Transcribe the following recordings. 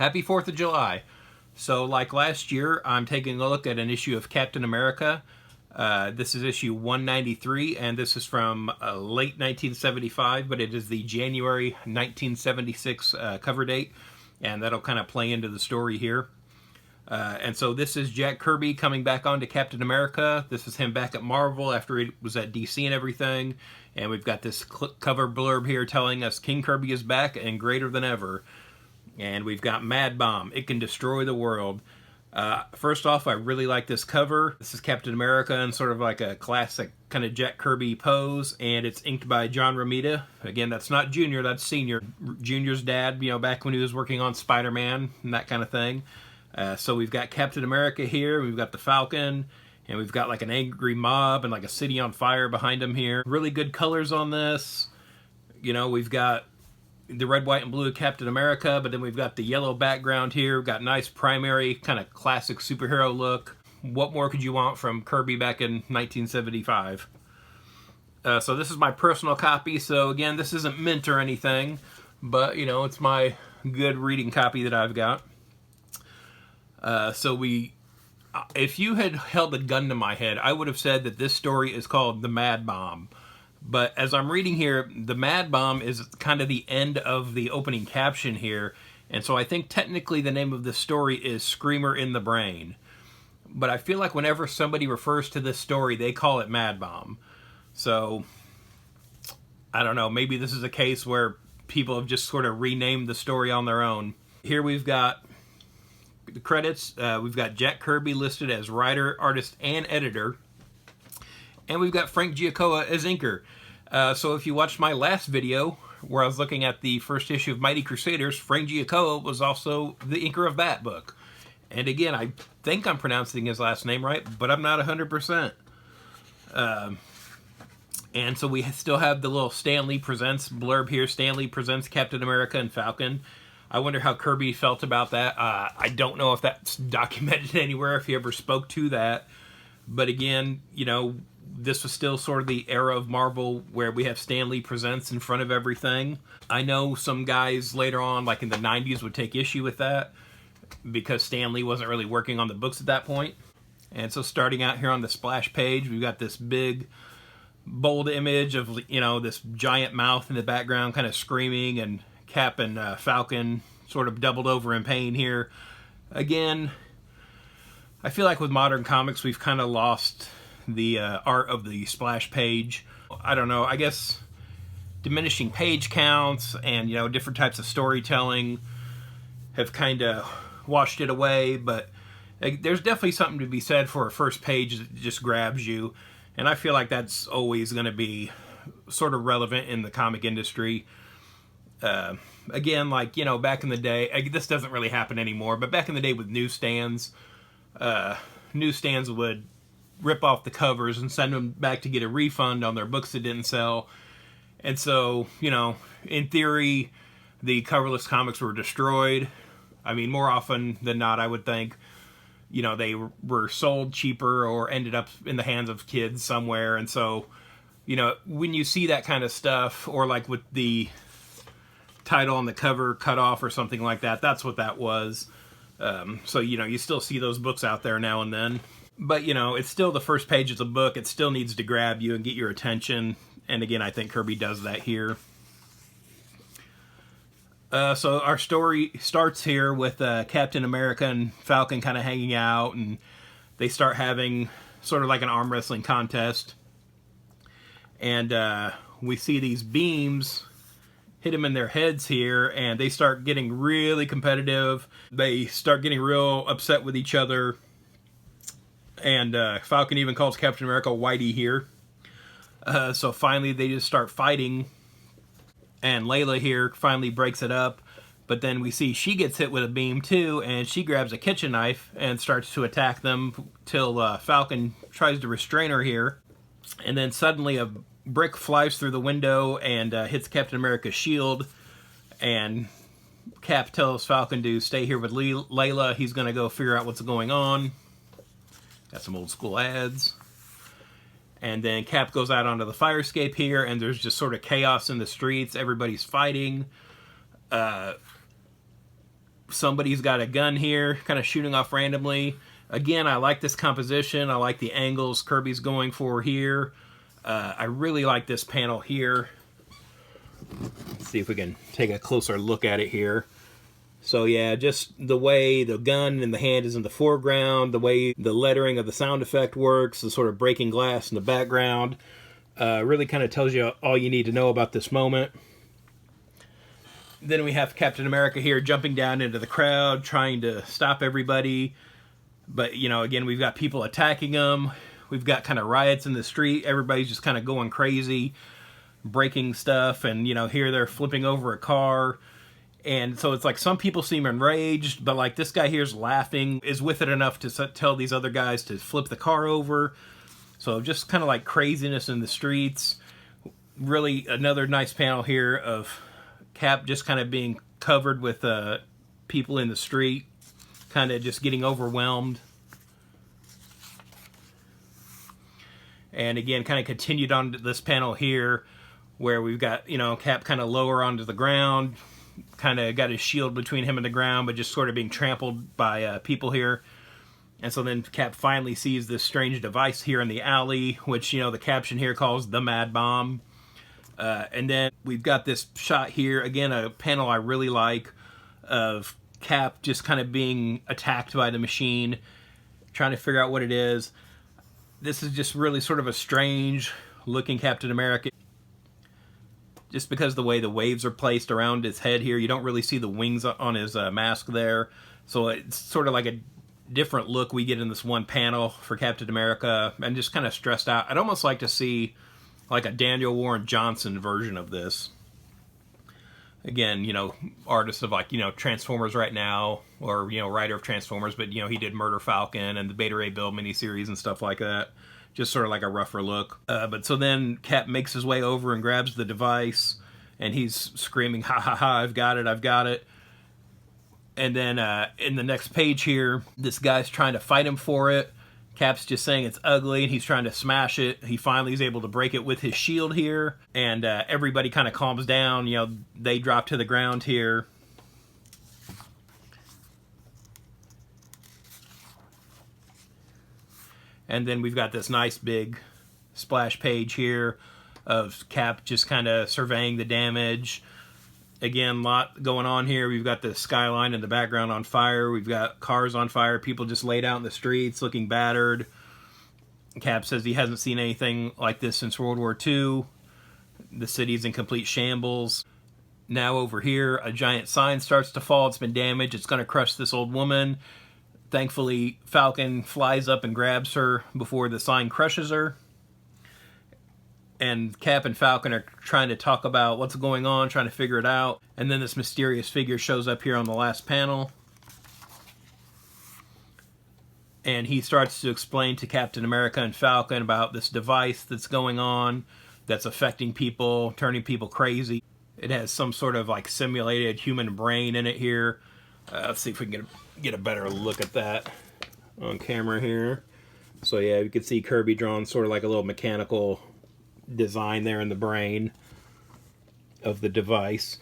Happy 4th of July. So like last year, I'm taking a look at an issue of Captain America. This is issue 193, and this is from late 1975, but it is the January 1976 cover date, and that'll kind of play into the story here. And so this is Jack Kirby coming back onto Captain America. This is him back at Marvel after he was at DC and everything. And we've got this cover blurb here telling us King Kirby is back and greater than ever. And we've got Madbomb. It can destroy the world. First off, I really like this cover. This is Captain America in sort of like a classic kind of Jack Kirby pose, and it's inked by John Romita. Again, that's not Junior, that's Senior. Junior's dad, you know, back when he was working on Spider-Man and that kind of thing. So we've got Captain America here, we've got the Falcon, and we've got like an angry mob and like a city on fire behind him here. Really good colors on this. You know, we've got the red, white, and blue Captain America, but then we've got the yellow background here. We've got nice primary, kind of classic superhero look. What more could you want from Kirby back in 1975? So this is my personal copy. So again, this isn't mint or anything, but you know, it's my good reading copy that I've got. If you had held a gun to my head, I would have said that this story is called The Madbomb. But as I'm reading here, the Madbomb is kind of the end of the opening caption here. And so I think technically the name of this story is Screamer in the Brain. But I feel like whenever somebody refers to this story, they call it Madbomb. So, I don't know, maybe this is a case where people have just sort of renamed the story on their own. Here we've got the credits. We've got Jack Kirby listed as writer, artist, and editor. And we've got Frank Giacoia as inker. So if you watched my last video, where I was looking at the first issue of Mighty Crusaders, Frank Giacoia was also the inker of that book. And again, I think I'm pronouncing his last name right, but I'm not 100%. And so we still have the little Stan Lee Presents blurb here. Stan Lee presents Captain America and Falcon. I wonder how Kirby felt about that. I don't know if that's documented anywhere, if he ever spoke to that. But again, you know, this was still sort of the era of Marvel where we have Stan Lee Presents in front of everything. I know some guys later on, like in the 90s, would take issue with that because Stan Lee wasn't really working on the books at that point. And so starting out here on the splash page, we've got this big, bold image of, you know, this giant mouth in the background kind of screaming, and Cap and Falcon sort of doubled over in pain here. Again, I feel like with modern comics, we've kind of lost the art of the splash page. I don't know, I guess diminishing page counts and, you know, different types of storytelling have kind of washed it away, but there's definitely something to be said for a first page that just grabs you, and I feel like that's always going to be sort of relevant in the comic industry. Again, like, you know, back in the day, this doesn't really happen anymore, but back in the day with newsstands would rip off the covers and send them back to get a refund on their books that didn't sell. And so, you know, in theory, the coverless comics were destroyed. I mean, more often than not, I would think, you know, they were sold cheaper or ended up in the hands of kids somewhere. And so, you know, when you see that kind of stuff, or like with the title on the cover cut off or something like that, that's what that was. So, you know, you still see those books out there now and then. But, you know, it's still the first page of the book. It still needs to grab you and get your attention. And again, I think Kirby does that here. So our story starts here with Captain America and Falcon kind of hanging out. And they start having sort of like an arm wrestling contest. And we see these beams hit them in their heads here. And they start getting really competitive. They start getting real upset with each other. And Falcon even calls Captain America Whitey here. So finally they just start fighting. And Layla here finally breaks it up. But then we see she gets hit with a beam too. And she grabs a kitchen knife and starts to attack them. Till Falcon tries to restrain her here. And then suddenly a brick flies through the window and hits Captain America's shield. And Cap tells Falcon to stay here with Layla. He's going to go figure out what's going on. Got some old school ads. And then Cap goes out onto the fire escape here, and there's just sort of chaos in the streets. Everybody's fighting. somebody's got a gun here, kind of shooting off randomly. Again, I like this composition. I like the angles Kirby's going for here. I really like this panel here. Let's see if we can take a closer look at it here. So yeah, just the way the gun in the hand is in the foreground, the way the lettering of the sound effect works, the sort of breaking glass in the background, really kind of tells you all you need to know about this moment. Then we have Captain America here jumping down into the crowd, trying to stop everybody. But, you know, again, we've got people attacking him. We've got kind of riots in the street. Everybody's just kind of going crazy, breaking stuff. And, you know, here they're flipping over a car. And so it's like some people seem enraged, but like this guy here's laughing, is with it enough to tell these other guys to flip the car over. So just kind of like craziness in the streets. Really another nice panel here of Cap just kind of being covered with people in the street, kind of just getting overwhelmed. And again, kind of continued on to this panel here where we've got, you know, Cap kind of lower onto the ground, kind of got his shield between him and the ground, but just sort of being trampled by people here. And so then Cap finally sees this strange device here in the alley, which, you know, the caption here calls the Madbomb. And then we've got this shot here, again, a panel I really like, of Cap just kind of being attacked by the machine, trying to figure out what it is. This is just really sort of a strange looking Captain America. Just because the way the waves are placed around his head here, you don't really see the wings on his mask there. So it's sort of like a different look we get in this one panel for Captain America, and just kind of stressed out. I'd almost like to see like a Daniel Warren Johnson version of this. Again, you know, artist of like, you know, Transformers right now, or, you know, writer of Transformers, but, you know, he did Murder Falcon and the Beta Ray Bill miniseries and stuff like that. Just sort of like a rougher look. But so then Cap makes his way over and grabs the device, and he's screaming, ha ha ha, I've got it, I've got it. And then in the next page here, this guy's trying to fight him for it. Cap's just saying it's ugly, and he's trying to smash it. He finally is able to break it with his shield here, and everybody kind of calms down. You know, they drop to the ground here. And then we've got this nice big splash page here of Cap just kind of surveying the damage. Again, a lot going on here. We've got the skyline in the background on fire. We've got cars on fire. People just laid out in the streets looking battered. Cap says he hasn't seen anything like this since World War II. The city's in complete shambles. Now over here, a giant sign starts to fall. It's been damaged. It's going to crush this old woman. Thankfully, Falcon flies up and grabs her before the sign crushes her. And Cap and Falcon are trying to talk about what's going on, trying to figure it out. And then this mysterious figure shows up here on the last panel. And he starts to explain to Captain America and Falcon about this device that's going on, that's affecting people, turning people crazy. It has some sort of like simulated human brain in it here. Let's see if we can get a better look at that on camera here. So yeah, you can see Kirby drawn sort of like a little mechanical design there in the brain of the device.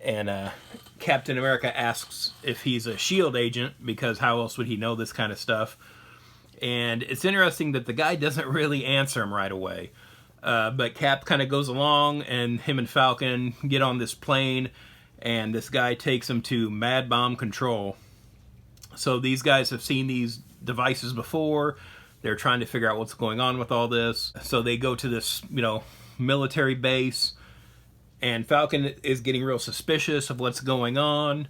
And Captain America asks if he's a SHIELD agent, because how else would he know this kind of stuff? And it's interesting that the guy doesn't really answer him right away. But Cap kind of goes along, and him and Falcon get on this plane, and this guy takes him to Madbomb control. So these guys have seen these devices before. They're trying to figure out what's going on with all this. So they go to this, you know, military base, and Falcon is getting real suspicious of what's going on.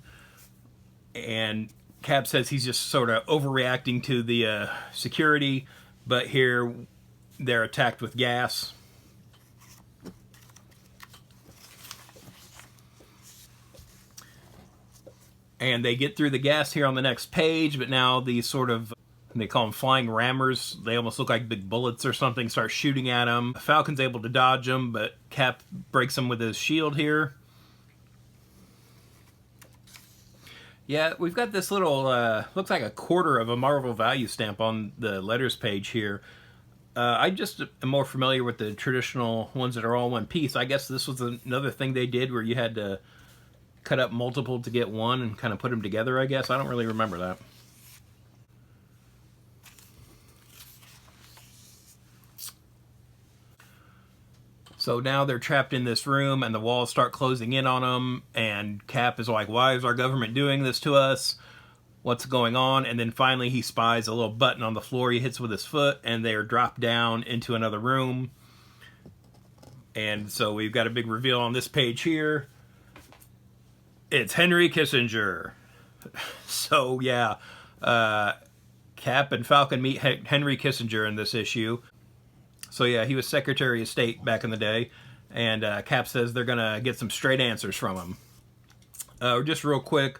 And Cap says he's just sort of overreacting to the security, but here they're attacked with gas. And they get through the gas here on the next page, but now these sort of, they call them flying rammers, they almost look like big bullets or something, start shooting at him. Falcon's able to dodge them, but Cap breaks him with his shield here. Yeah, we've got this little, looks like a quarter of a Marvel value stamp on the letters page here. I just am more familiar with the traditional ones that are all one piece. I guess this was another thing they did where you had to cut up multiple to get one and kind of put them together, I guess. I don't really remember that. So now they're trapped in this room, and the walls start closing in on them, and Cap is like, why is our government doing this to us? What's going on? And then finally he spies a little button on the floor he hits with his foot, and they are dropped down into another room. And so we've got a big reveal on this page here. It's Henry Kissinger. So yeah, Cap and Falcon meet Henry Kissinger in this issue. So yeah, he was Secretary of State back in the day, and Cap says they're gonna get some straight answers from him. Just real quick,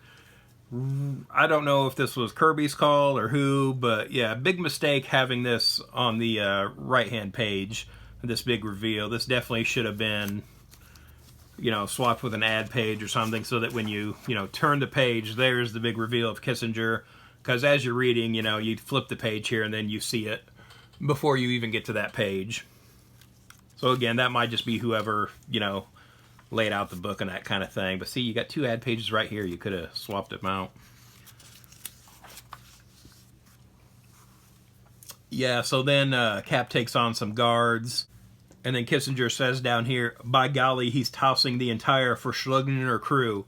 I don't know if this was Kirby's call or who, but yeah, big mistake having this on the right-hand page, this big reveal. This definitely should have been, you know, swapped with an ad page or something, so that when you turn the page, there's the big reveal of Kissinger. Because as you're reading, you flip the page here and then you see it before you even get to that page. So again, that might just be whoever, laid out the book and that kind of thing. But see, you got two ad pages right here. You could have swapped them out. Yeah, so then Cap takes on some guards. And then Kissinger says down here, by golly, he's tossing the entire Verschlungener crew.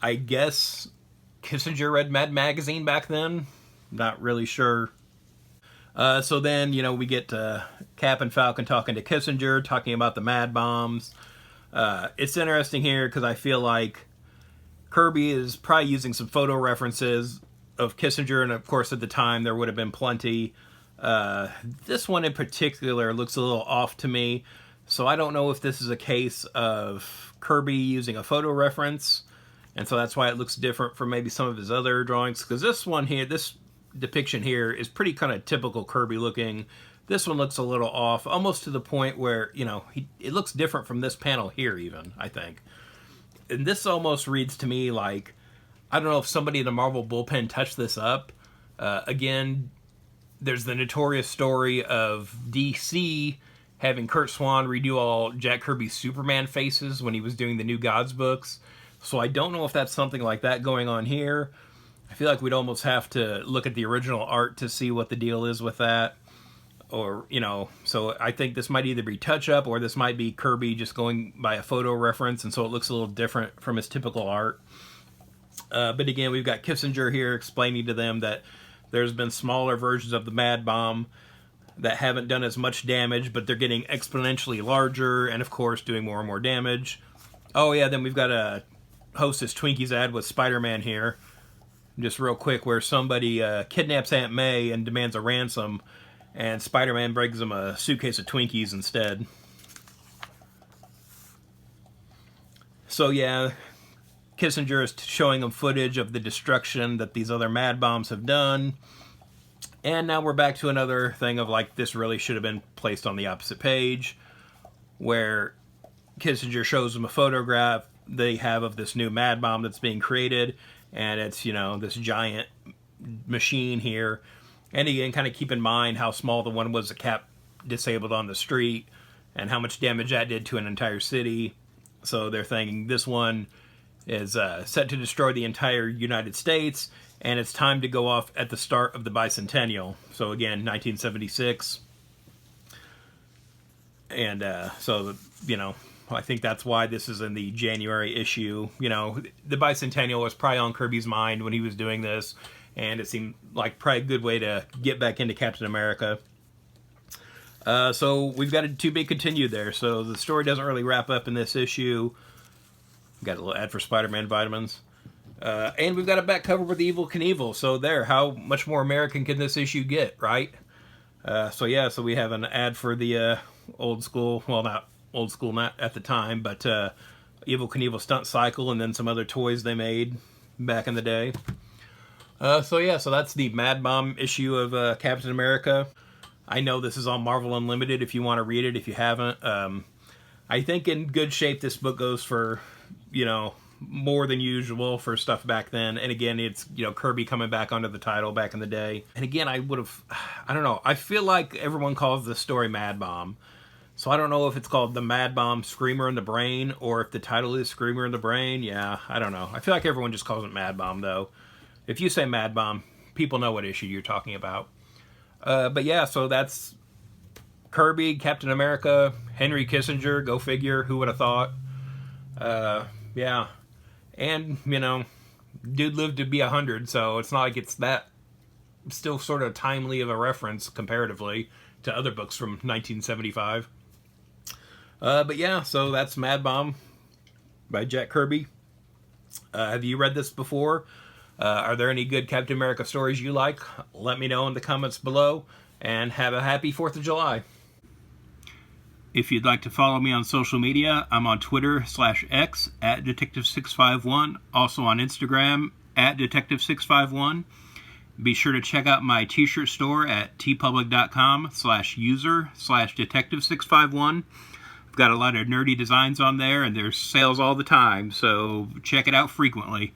I guess Kissinger read Mad Magazine back then. Not really sure. So then, we get Cap and Falcon talking to Kissinger, talking about the Madbombs. It's interesting here because I feel like Kirby is probably using some photo references of Kissinger, and of course at the time there would have been plenty. This one in particular looks a little off to me, so I don't know if this is a case of Kirby using a photo reference, and so that's why it looks different from maybe some of his other drawings, because this one here, this depiction here is pretty kind of typical Kirby looking. This one looks a little off, almost to the point where, it looks different from this panel here even, I think. And this almost reads to me like, I don't know if somebody in the Marvel bullpen touched this up. Again, there's the notorious story of DC having Kurt Swan redo all Jack Kirby's Superman faces when he was doing the New Gods books. So I don't know if that's something like that going on here. I feel like we'd almost have to look at the original art to see what the deal is with that. Or, so I think this might either be touch-up or this might be Kirby just going by a photo reference, and so it looks a little different from his typical art. But again, we've got Kissinger here explaining to them that there's been smaller versions of the Madbomb that haven't done as much damage, but they're getting exponentially larger and, of course, doing more and more damage. Oh, yeah, then we've got a Hostess Twinkies ad with Spider-Man here. Just real quick, where somebody kidnaps Aunt May and demands a ransom, and Spider-Man brings them a suitcase of Twinkies instead. So yeah, Kissinger is showing them footage of the destruction that these other Madbombs have done. And now we're back to another thing of like, this really should have been placed on the opposite page, where Kissinger shows them a photograph they have of this new Madbomb that's being created. And it's, this giant machine here. And again, kind of keep in mind how small the one was that Cap disabled on the street and how much damage that did to an entire city. So they're thinking this one is set to destroy the entire United States, and it's time to go off at the start of the bicentennial. So again, 1976. And so, I think that's why this is in the January issue. The bicentennial was probably on Kirby's mind when he was doing this, and it seemed like probably a good way to get back into Captain America. So we've got a to be continued there. So the story doesn't really wrap up in this issue. Got a little ad for Spider-Man vitamins. And we've got a back cover with Evel Knievel. So there, how much more American can this issue get, right? So we have an ad for the old school, well, not old school, not at the time, but Evel Knievel stunt cycle, and then some other toys they made back in the day. So that's the Madbomb issue of Captain America. I know this is on Marvel Unlimited if you want to read it, if you haven't. I think in good shape this book goes for, more than usual for stuff back then. And again, it's, Kirby coming back under the title back in the day. And again, I don't know, I feel like everyone calls this story Madbomb. So I don't know if it's called the Madbomb Screamer in the Brain, or if the title is Screamer in the Brain. Yeah, I don't know. I feel like everyone just calls it Madbomb, though. If you say Madbomb, people know what issue you're talking about. But yeah, so that's Kirby, Captain America, Henry Kissinger, go figure, who would have thought. Yeah. And, you know, dude lived to be 100, so it's not like it's that still sort of timely of a reference comparatively to other books from 1975. But yeah, so that's Madbomb by Jack Kirby. Have you read this before? Are there any good Captain America stories you like? Let me know in the comments below, and have a happy 4th of July. If you'd like to follow me on social media, I'm on Twitter/X at Detective651, also on Instagram at Detective651. Be sure to check out my t-shirt store at tpublic.com/user/Detective651. I've got a lot of nerdy designs on there, and there's sales all the time, so check it out frequently.